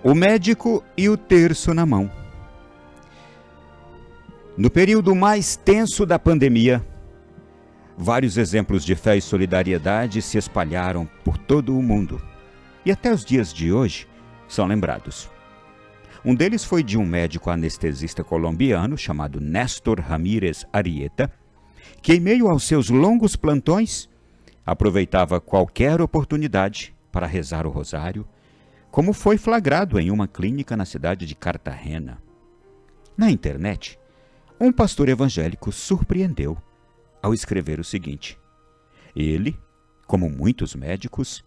O médico e o terço na mão. No período mais tenso da pandemia, vários exemplos de fé e solidariedade se espalharam por todo o mundo e até os dias de hoje são lembrados. Um deles foi de um médico anestesista colombiano chamado Néstor Ramírez Arieta, que em meio aos seus longos plantões aproveitava qualquer oportunidade para rezar o rosário, como foi flagrado em uma clínica na cidade de Cartagena. Na internet, um pastor evangélico surpreendeu ao escrever o seguinte: ele, como muitos médicos,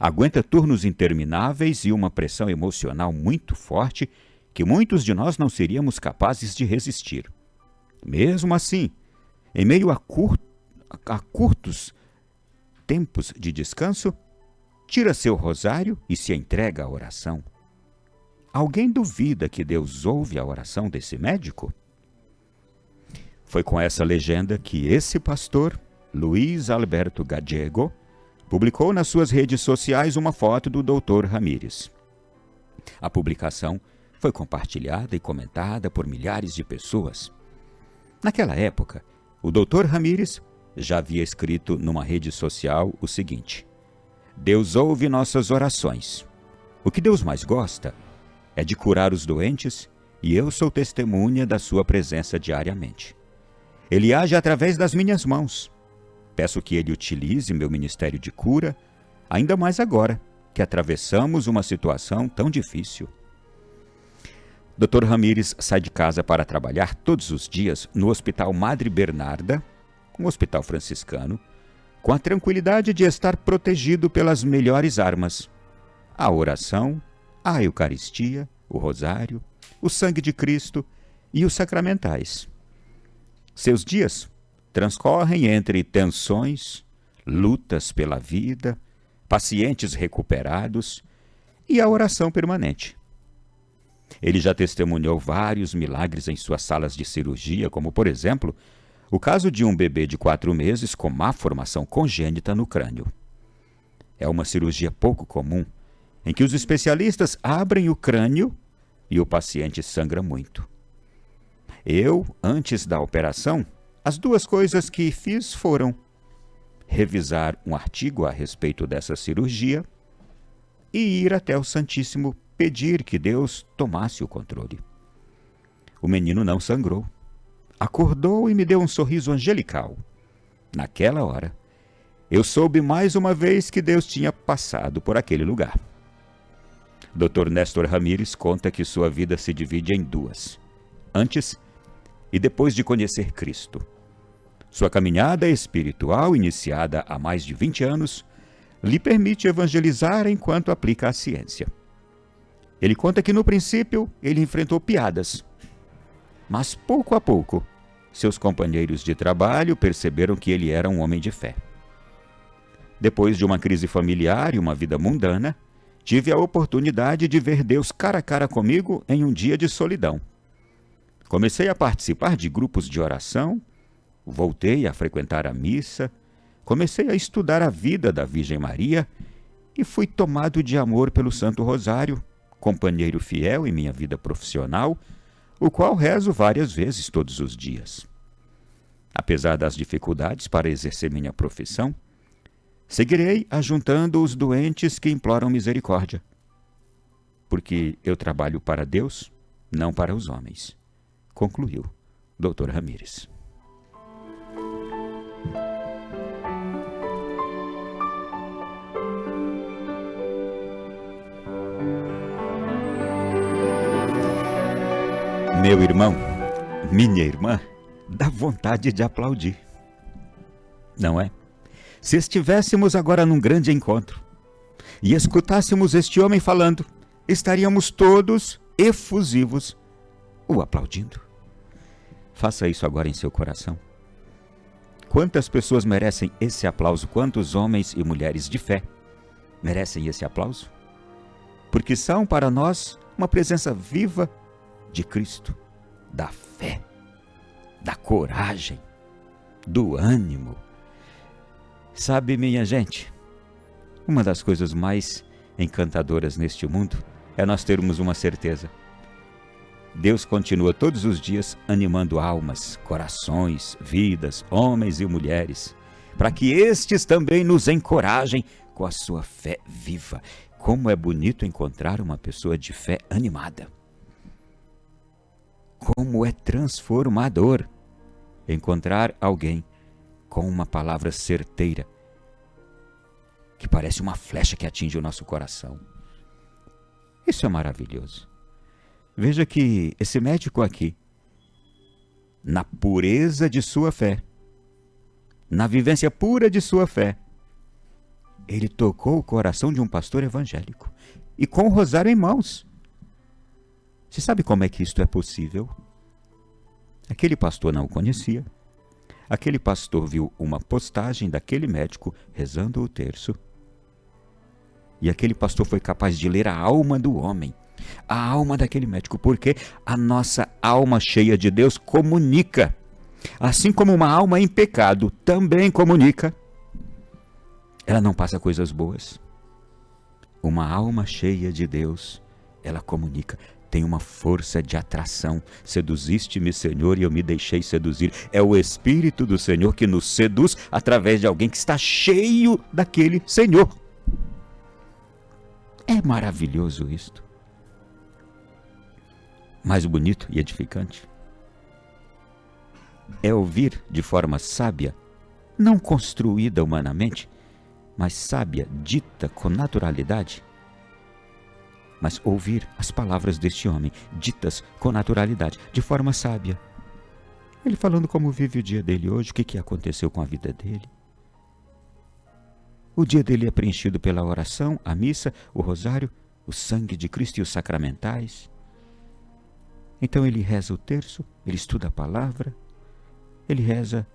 aguenta turnos intermináveis e uma pressão emocional muito forte que muitos de nós não seríamos capazes de resistir. Mesmo assim, em meio a curtos tempos de descanso, tira seu rosário e se entrega à oração. Alguém duvida que Deus ouve a oração desse médico? Foi com essa legenda que esse pastor, Luiz Alberto Gallego, publicou nas suas redes sociais uma foto do Dr. Ramírez. A publicação foi compartilhada e comentada por milhares de pessoas. Naquela época, o Dr. Ramírez já havia escrito numa rede social o seguinte: Deus ouve nossas orações. O que Deus mais gosta é de curar os doentes e eu sou testemunha da sua presença diariamente. Ele age através das minhas mãos. Peço que ele utilize meu ministério de cura, ainda mais agora que atravessamos uma situação tão difícil. Dr. Ramírez sai de casa para trabalhar todos os dias no Hospital Madre Bernarda, um hospital franciscano, com a tranquilidade de estar protegido pelas melhores armas: a oração, a Eucaristia, o rosário, o sangue de Cristo e os sacramentais. Seus dias transcorrem entre tensões, lutas pela vida, pacientes recuperados e a oração permanente. Ele já testemunhou vários milagres em suas salas de cirurgia, como, por exemplo, o caso de um bebê de 4 meses com má formação congênita no crânio. É uma cirurgia pouco comum, em que os especialistas abrem o crânio e o paciente sangra muito. Eu, antes da operação, as 2 coisas que fiz foram revisar um artigo a respeito dessa cirurgia e ir até o Santíssimo pedir que Deus tomasse o controle. O menino não sangrou. Acordou e me deu um sorriso angelical. Naquela hora, eu soube mais uma vez que Deus tinha passado por aquele lugar. Dr. Néstor Ramírez conta que sua vida se divide em 2: antes e depois de conhecer Cristo. Sua caminhada espiritual, iniciada há mais de 20 anos, lhe permite evangelizar enquanto aplica a ciência. Ele conta que no princípio ele enfrentou piadas, mas pouco a pouco seus companheiros de trabalho perceberam que ele era um homem de fé. Depois de uma crise familiar e uma vida mundana, tive a oportunidade de ver Deus cara a cara comigo em um dia de solidão. Comecei a participar de grupos de oração, voltei a frequentar a missa, comecei a estudar a vida da Virgem Maria e fui tomado de amor pelo Santo Rosário, companheiro fiel em minha vida profissional, o qual rezo várias vezes todos os dias. Apesar das dificuldades para exercer minha profissão, seguirei ajuntando os doentes que imploram misericórdia, porque eu trabalho para Deus, não para os homens, concluiu Dr. Ramírez. Meu irmão, minha irmã, dá vontade de aplaudir, não é? Se estivéssemos agora num grande encontro e escutássemos este homem falando, estaríamos todos efusivos o aplaudindo. Faça isso agora em seu coração. Quantas pessoas merecem esse aplauso? Quantos homens e mulheres de fé merecem esse aplauso? Porque são para nós uma presença viva de Cristo, da fé, da coragem, do ânimo. Sabe, minha gente, uma das coisas mais encantadoras neste mundo é nós termos uma certeza. Deus continua todos os dias animando almas, corações, vidas, homens e mulheres, para que estes também nos encorajem com a sua fé viva. Como é bonito encontrar uma pessoa de fé animada. Como é transformador encontrar alguém com uma palavra certeira, que parece uma flecha que atinge o nosso coração. Isso é maravilhoso. Veja que esse médico aqui, na pureza de sua fé, na vivência pura de sua fé, ele tocou o coração de um pastor evangélico e com o rosário em mãos. Você sabe como é que isto é possível? Aquele pastor não o conhecia. Aquele pastor viu uma postagem daquele médico rezando o terço. E aquele pastor foi capaz de ler a alma do homem, a alma daquele médico, porque a nossa alma cheia de Deus comunica. Assim como uma alma em pecado também comunica, ela não passa coisas boas. Uma alma cheia de Deus, ela comunica, tem uma força de atração. Seduziste-me, Senhor, e eu me deixei seduzir. É o Espírito do Senhor que nos seduz através de alguém que está cheio daquele Senhor. É maravilhoso isto. Mais bonito e edificante é ouvir de forma sábia, não construída humanamente, mas sábia, dita com naturalidade. Mas ouvir as palavras deste homem, ditas com naturalidade, de forma sábia. Ele falando como vive o dia dele hoje, o que aconteceu com a vida dele. O dia dele é preenchido pela oração, a missa, o rosário, o sangue de Cristo e os sacramentais. Então ele reza o terço, ele estuda a palavra, ele reza,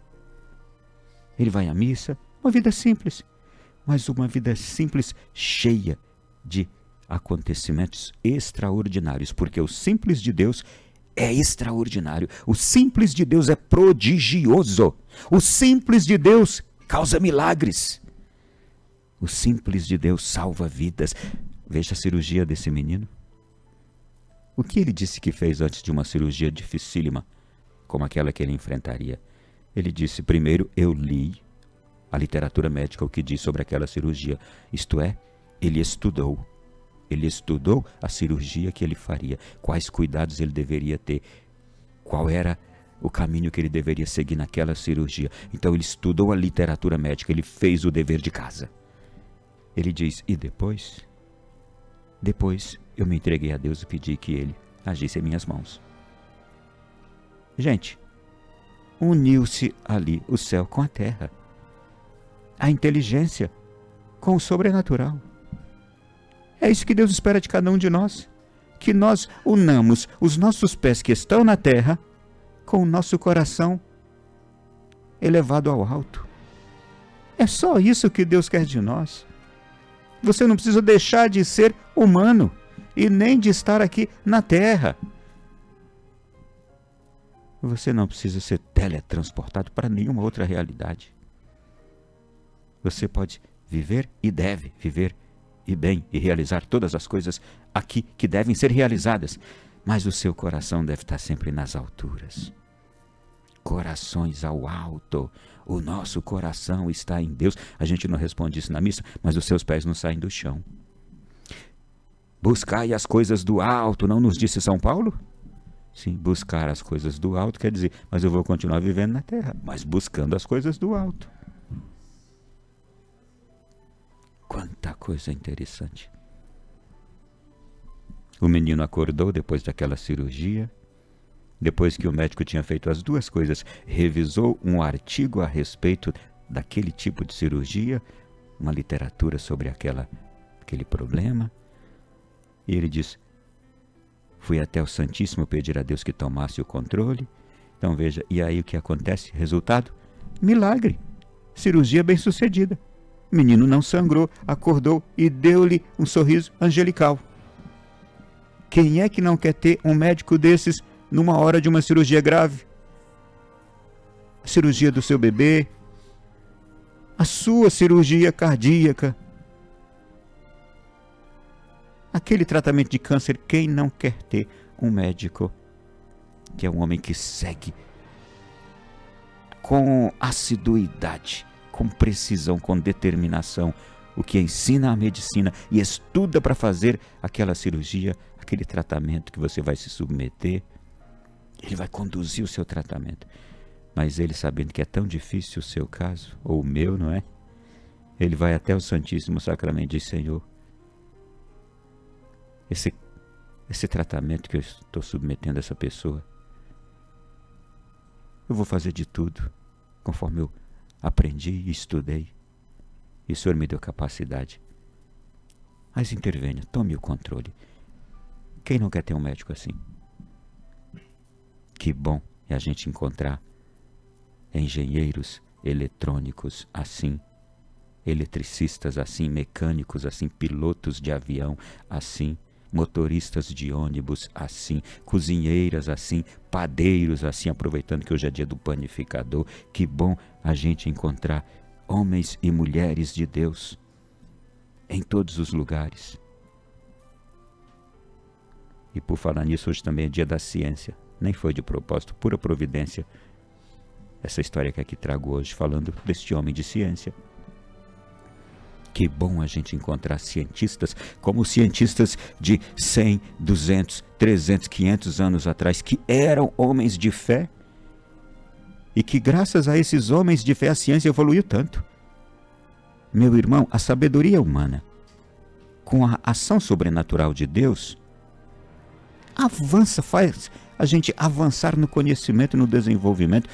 ele vai à missa. Uma vida simples, mas uma vida simples cheia de acontecimentos extraordinários, porque o simples de Deus é extraordinário, o simples de Deus é prodigioso, o simples de Deus causa milagres, o simples de Deus salva vidas. Veja a cirurgia desse menino. O que ele disse que fez antes de uma cirurgia dificílima, como aquela que ele enfrentaria? Ele disse: primeiro, eu li a literatura médica, o que diz sobre aquela cirurgia. Isto é, ele estudou a cirurgia que ele faria, quais cuidados ele deveria ter, qual era o caminho que ele deveria seguir naquela cirurgia. Então ele estudou a literatura médica, ele fez o dever de casa. Ele diz: e depois eu me entreguei a Deus e pedi que Ele agisse em minhas mãos. Gente, uniu-se ali o céu com a terra, a inteligência com o sobrenatural. É isso que Deus espera de cada um de nós, que nós unamos os nossos pés que estão na terra com o nosso coração elevado ao alto. É só isso que Deus quer de nós. Você não precisa deixar de ser humano e nem de estar aqui na terra. Você não precisa ser teletransportado para nenhuma outra realidade. Você pode viver e deve viver e bem e realizar todas as coisas aqui que devem ser realizadas, mas o seu coração deve estar sempre nas alturas. Corações ao alto. O nosso coração está em Deus. A gente não responde isso na missa, mas os seus pés não saem do chão. Buscai as coisas do alto, não nos disse São Paulo? Sim, buscar as coisas do alto quer dizer, mas eu vou continuar vivendo na terra, mas buscando as coisas do alto. Quanta coisa interessante. O menino acordou depois daquela cirurgia. Depois que o médico tinha feito as duas coisas, revisou um artigo a respeito daquele tipo de cirurgia, uma literatura sobre aquele problema, e ele diz: fui até o Santíssimo pedir a Deus que tomasse o controle. Então veja, e aí o que acontece? Resultado? Milagre, cirurgia bem sucedida. O menino não sangrou, acordou e deu-lhe um sorriso angelical. Quem é que não quer ter um médico desses numa hora de uma cirurgia grave? A cirurgia do seu bebê, a sua cirurgia cardíaca, Aquele tratamento de câncer, quem não quer ter um médico que é um homem que segue com assiduidade, com precisão, com determinação, o que ensina a medicina e estuda para fazer aquela cirurgia, aquele tratamento que você vai se submeter. Ele vai conduzir o seu tratamento. Mas ele, sabendo que é tão difícil o seu caso, ou o meu, não é? Ele vai até o Santíssimo Sacramento e diz: Senhor, esse tratamento que eu estou submetendo a essa pessoa, eu vou fazer de tudo, conforme eu aprendi e estudei. E o Senhor me deu capacidade. Mas intervenha, tome o controle. Quem não quer ter um médico assim? Que bom é a gente encontrar engenheiros eletrônicos assim, eletricistas assim, mecânicos assim, pilotos de avião assim, motoristas de ônibus assim, cozinheiras assim, padeiros assim, aproveitando que hoje é dia do panificador. Que bom a gente encontrar homens e mulheres de Deus em todos os lugares. E por falar nisso, hoje também é dia da ciência. Nem foi de propósito, pura providência, essa história que aqui trago hoje, falando deste homem de ciência. Que bom a gente encontrar cientistas, como cientistas de 100, 200, 300, 500 anos atrás, que eram homens de fé, e que graças a esses homens de fé a ciência evoluiu tanto. Meu irmão, a sabedoria humana, com a ação sobrenatural de Deus, avança, faz a gente avançar no conhecimento e no desenvolvimento.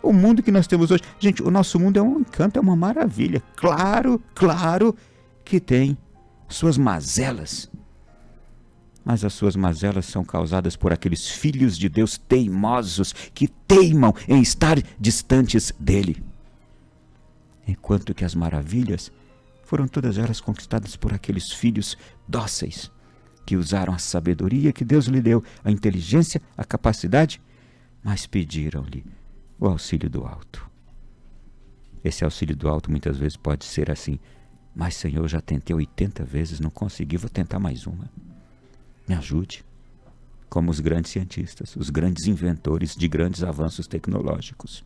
O mundo que nós temos hoje, gente, o nosso mundo é um encanto, é uma maravilha. Claro que tem suas mazelas. Mas as suas mazelas são causadas por aqueles filhos de Deus teimosos que teimam em estar distantes dele. Enquanto que as maravilhas foram todas elas conquistadas por aqueles filhos dóceis, que usaram a sabedoria que Deus lhe deu, a inteligência, a capacidade, mas pediram-lhe o auxílio do alto. Esse auxílio do alto muitas vezes pode ser assim: mas Senhor, eu já tentei 80 vezes, não consegui, vou tentar mais uma. Me ajude. Como os grandes cientistas, os grandes inventores de grandes avanços tecnológicos.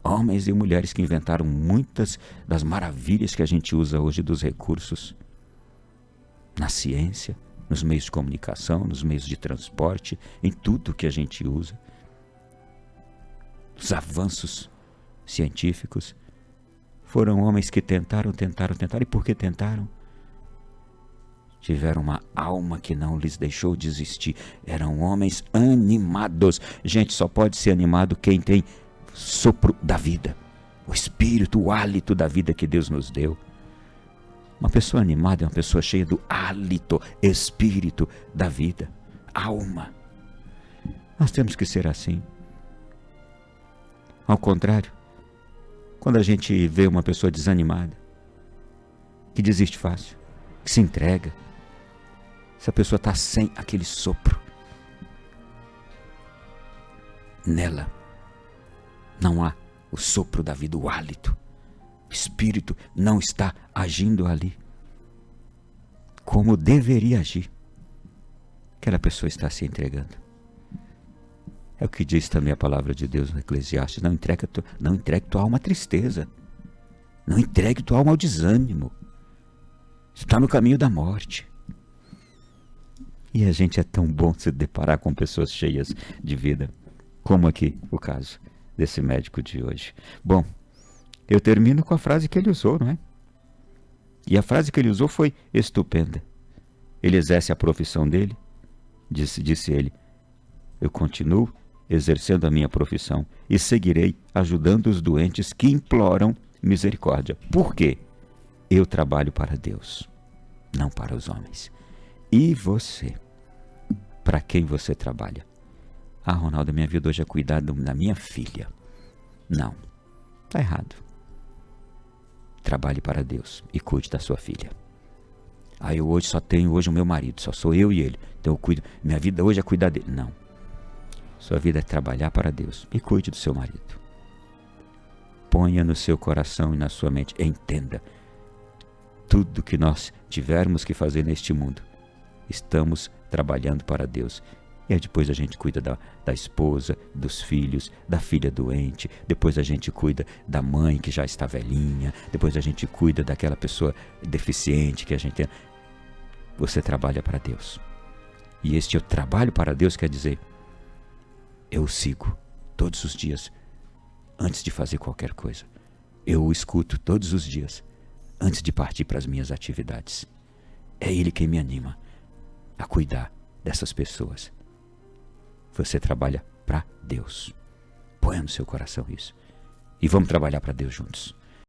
Homens e mulheres que inventaram muitas das maravilhas que a gente usa hoje dos recursos na ciência, nos meios de comunicação, nos meios de transporte, em tudo que a gente usa. Os avanços científicos foram homens que tentaram, e por que tentaram? Tiveram uma alma que não lhes deixou desistir. Eram homens animados. Gente, só pode ser animado quem tem sopro da vida, o espírito, o hálito da vida que Deus nos deu. Uma pessoa animada é uma pessoa cheia do hálito, espírito da vida, alma. Nós temos que ser assim. Ao contrário, quando a gente vê uma pessoa desanimada, que desiste fácil, que se entrega, essa pessoa está sem aquele sopro. Nela não há o sopro da vida, o hálito. O espírito não está agindo ali como deveria agir. Aquela pessoa está se entregando. É o que diz também a palavra de Deus no Eclesiastes: não entregue tua alma à tristeza, não entregue tua alma ao desânimo. Está no caminho da morte. E a gente é tão bom se deparar com pessoas cheias de vida, como aqui o caso desse médico de hoje. Bom, eu termino com a frase que ele usou, não é? E a frase que ele usou foi estupenda. Ele exerce a profissão dele, disse ele: eu continuo exercendo a minha profissão e seguirei ajudando os doentes que imploram misericórdia. Por quê? Eu trabalho para Deus, não para os homens. E você? Para quem você trabalha? Ah, Ronaldo, minha vida hoje é cuidar da minha filha. Não, está errado. Trabalhe para Deus e cuide da sua filha. Ah, eu hoje só tenho o meu marido, só sou eu e ele, então eu cuido, minha vida hoje é cuidar dele. Não, sua vida é trabalhar para Deus e cuide do seu marido. Ponha no seu coração e na sua mente, entenda, tudo que nós tivermos que fazer neste mundo, estamos trabalhando para Deus. E aí depois a gente cuida da esposa, dos filhos, da filha doente, depois a gente cuida da mãe que já está velhinha, depois a gente cuida daquela pessoa deficiente que a gente tem. Você trabalha para Deus. E este trabalho para Deus quer dizer, eu o sigo todos os dias, antes de fazer qualquer coisa. Eu o escuto todos os dias, antes de partir para as minhas atividades. É Ele quem me anima a cuidar dessas pessoas. Você trabalha para Deus. Põe no seu coração isso. E vamos trabalhar para Deus juntos.